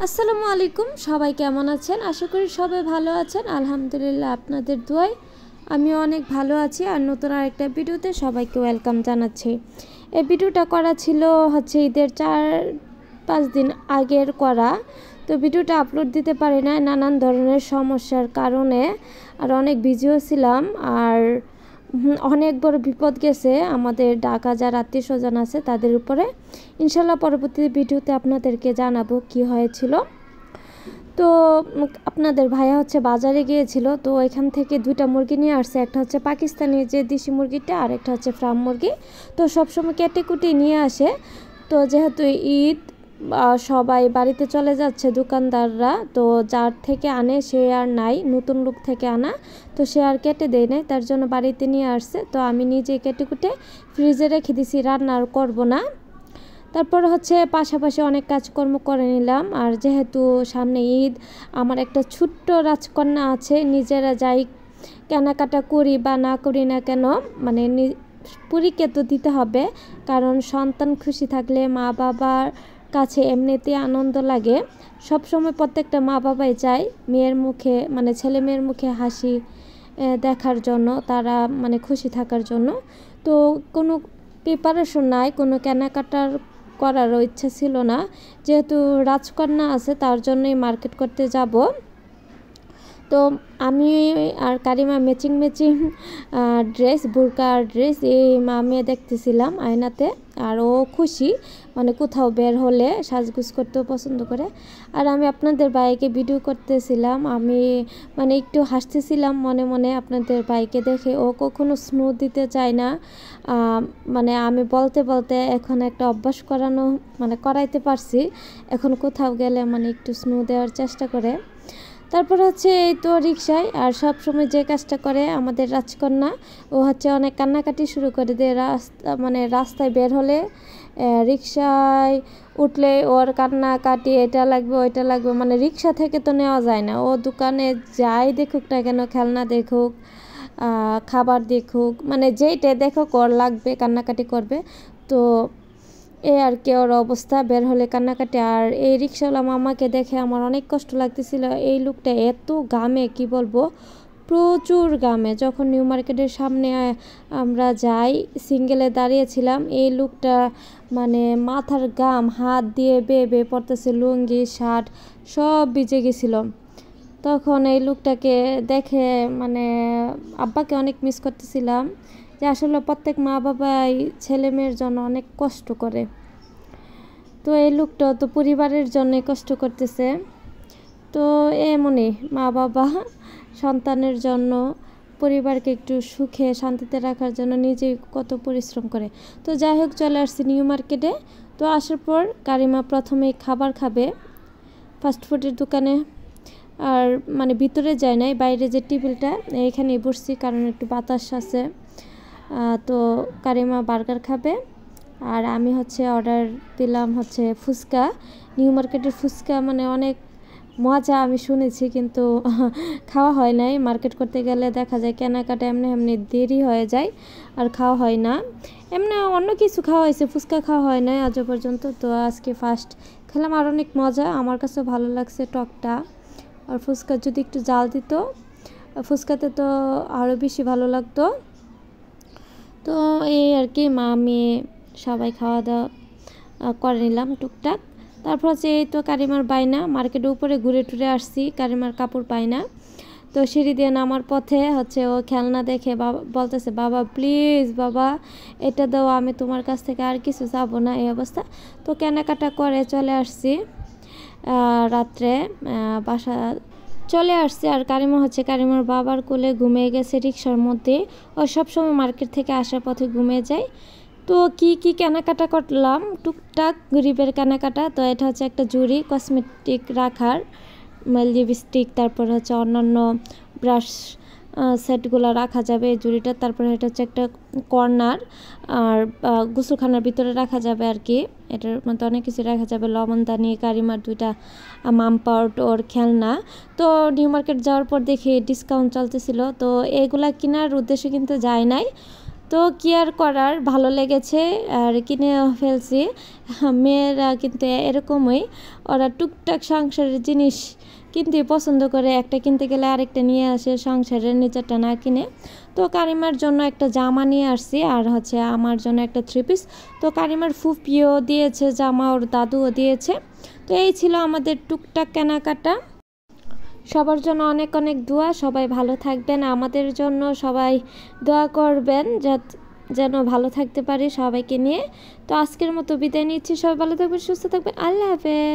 আসসালামু আলাইকুম। সবাই কেমন আছেন? আশা করি সবাই ভালো আছেন। আলহামদুলিল্লাহ, আপনাদের দোয়ায় আমিও অনেক ভালো আছি। আর নতুন আরেকটা ভিডিওতে সবাইকে ওয়েলকাম জানাচ্ছি। এই ভিডিওটা করা ছিল ঈদের 4-5 দিন আগের করা। তো ভিডিওটা আপলোড দিতে পারি না, নানান ধরনের সমস্যার কারণে। আর অনেক বিজিও ছিলাম। আর অনেক বড় বিপদ গেছে আমাদের ঢাকা যারা আত্মীয় স্বজন আছে তাদের উপরে। ইনশাল্লাহ পরবর্তী ভিডিওতে আপনাদেরকে জানাবো কি হয়েছিল। তো আপনাদের ভাইয়া বাজারে গিয়েছিল, তো এখান থেকে 2টা মুরগি নিয়ে আসছে। একটা পাকিস্তানি যে দেশি মুরগিটা, আর একটা ফার্ম মুরগি। তো সবসময় কেটে কুটে নিয়ে আসে। তো যেহেতু ঈদ, সবাই বাড়িতে চলে যাচ্ছে দোকানদাররা, তো যার থেকে আনে সে আর নাই, নতুন লোক থেকে আনা, তো সে আর কেটে দেয় নাই, তার জন্য বাড়িতে নিয়ে আসছে। তো আমি নিজে কেটে কুটে ফ্রিজে রেখে দিছি, রান্না আর করবো না। তারপর পাশাপাশি অনেক কাজকর্ম করে নিলাম। আর যেহেতু সামনে ঈদ, আমার একটা ছোট্ট রাজকন্যা আছে, নিজেরা যাই কেনাকাটা করি বা না করি না কেন, মানে পুরীকে তো দিতে হবে, কারণ সন্তান খুশি থাকলে মা বাবার কাছে এমনিতেই আনন্দ লাগে। সব সময় প্রত্যেকটা মা বাবাই চায় মেয়ের মুখে, মানে ছেলে মেয়ের মুখে হাসি দেখার জন্য, তারা মানে খুশি থাকার জন্য। তো কোনো প্রিপারেশন নাই, কোনো কেনাকাটার করারও ইচ্ছা ছিল না। যেহেতু রাজকন্যা আছে তার জন্যই মার্কেট করতে যাব। তো আমি আর কারিমা ম্যাচিং ড্রেস, বোরকা আর ড্রেস এই মেয়ে দেখতেছিলাম আয়নাতে। আর ও খুশি, মানে কোথাও বের হলে সাজগুজ করতেও পছন্দ করে। আর আমি আপনাদের ভাইকে ভিডিও করতেছিলাম, আমি মানে একটু হাসতেছিলাম মনে মনে আপনাদের ভাইকে দেখে। ও কখনো স্নো দিতে চায় না, মানে আমি বলতে বলতে এখন একটা অভ্যাস করাইতে পারছি। এখন কোথাও গেলে মানে একটু স্নো দেওয়ার চেষ্টা করে। তারপর এই তো রিক্সায়, আর সব সময় যে কাজটা করে আমাদের রাজকন্যা, ও অনেক কান্নাকাটি শুরু করে দেয়। রাস্তায় বের হলে, রিক্সায় উঠলে ওর কান্নাকাটি, এটা লাগবে ওইটা লাগবে, মানে রিক্সা থেকে তো নেওয়া যায় না। ও দোকানে যাই দেখুক না কেন, খেলনা দেখুক, খাবার দেখুক, মানে যেইটা দেখুক ওর লাগবে, কান্নাকাটি করবে। তো আর কি ওর অবস্থা, বের হলে কান্নাকাটি। আর এই রিক্সাওয়ালা মামাকে দেখে আমার অনেক কষ্ট লাগতেছিল। এই লোকটা এত গামে, কি বলবো, প্রচুর গামে। যখন নিউ মার্কেটের সামনে আমরা যাই, সিঙ্গেলে দাঁড়িয়েছিলাম, এই লোকটা মানে মাথার গাম হাত দিয়ে বেয়ে বেয়ে পড়তেছে, লুঙ্গি শার্ট সব ভিজে গেছিল। তখন এই লোকটাকে দেখে মানে আব্বাকে অনেক মিস করতেছিলাম, যে আসলে প্রত্যেক মা বাবাই ছেলে মেয়ের জন্য অনেক কষ্ট করে। তো এই লোকটা তো পরিবারের জন্যই কষ্ট করতেছে। তো এমনই মা বাবা সন্তানের জন্য, পরিবারকে একটু সুখে শান্তিতে রাখার জন্য নিজেই কত পরিশ্রম করে। তো যাই হোক, চলে আসছি নিউ মার্কেটে। তো আসার পর কারিমা প্রথমেই খাবার খাবে ফাস্টফুডের দোকানে। আর মানে ভিতরে যায় নাই, বাইরে যে টেবিলটা এইখানেই বসছি, কারণ একটু বাতাস আছে। তো কারিমা বার্গার খাবে, আর আমি অর্ডার দিলাম ফুচকা। নিউ মার্কেটের ফুচকা মানে অনেক মজা, আমি শুনেছি, কিন্তু খাওয়া হয় নাই। মার্কেট করতে গেলে দেখা যায় কেনাকাটা এমনি এমনি দেরি হয়ে যায়, আর খাওয়া হয় না। এমনি অন্য কিছু খাওয়া হয়েছে, ফুচকা খাওয়া হয় নাই আজও পর্যন্ত। তো আজকে ফার্স্ট খেলাম, আর অনেক মজা, আমার কাছে ভালো লাগছে টকটা। আর ফুচকা যদি একটু জাল দিত ফুচকাতে, তো আরও বেশি ভালো লাগতো। তো এই আর কি, মা মেয়ে সবাই খাওয়া দাওয়া করে নিলাম টুকটাক। তারপর এই তো কারিমার বায়না, মার্কেটের উপরে ঘুরে টুরে আসছি, কারিমার কাপড় পাই না। তো সিঁড়ি দিয়ে নামার পথে ও খেলনা দেখে বলতেছে, বাবা প্লিজ বাবা এটা দাও, আমি তোমার কাছ থেকে আর কিছু যাবো না, এই অবস্থা। তো কেনাকাটা করে চলে আসছি, রাত্রে বাসা চলে আসছে। আর কারিমা কারিমার বাবার কোলে ঘুমিয়ে গেছে রিক্সার মধ্যে। ও সবসময় মার্কেট থেকে আসার পথে ঘুমিয়ে যায়। তো কি কি কেনাকাটা করলাম, টুকটাক গরিবের কেনাকাটা। তো এটা একটা জুড়ি, কসমেটিক রাখার, লিপস্টিক, তারপর অন্যান্য ব্রাশ সেটগুলো রাখা যাবে এই জুড়িটা। তারপরে এটা একটা কর্নার, আর গোসলখানার ভিতরে রাখা যাবে আর কি। এটার মধ্যে অনেক কিছু রাখা যাবে, লবণদানি, কারিমার 2টা মামপাউট ওর খেলনা। তো নিউ মার্কেট যাওয়ার পর দেখি ডিসকাউন্ট চলতেছিল, তো এগুলা কেনার উদ্দেশ্যে কিন্তু যায় নাই। তো কি আর করার, ভালো লেগেছে আর কিনে ফেলছি। মেয়েরা কিন্তু এরকমই, ওরা টুকটাক সংসারের জিনিস কিনতে পছন্দ করে, একটা কিনতে গেলে আরেকটা নিয়ে আসে, সংসারের নিচেরটা না কিনে। তো কারিমার জন্য একটা জামা নিয়ে আসছি, আর আমার জন্য একটা 3 পিস। তো কারিমার ফুপিও দিয়েছে জামা, ওর দাদুও দিয়েছে। তো এই ছিল আমাদের টুকটাক কেনাকাটা। সবার জন্য অনেক অনেক দোয়া, সবাই ভালো থাকবেন, আমাদের জন্য সবাই দোয়া করবেন যেন ভালো থাকতে পারি সবাইকে নিয়ে। তো আজকের মতো বিদায় নিচ্ছি, সবাই ভালো থাকবেন, সুস্থ থাকবেন, আল্লাহ হাফেজ।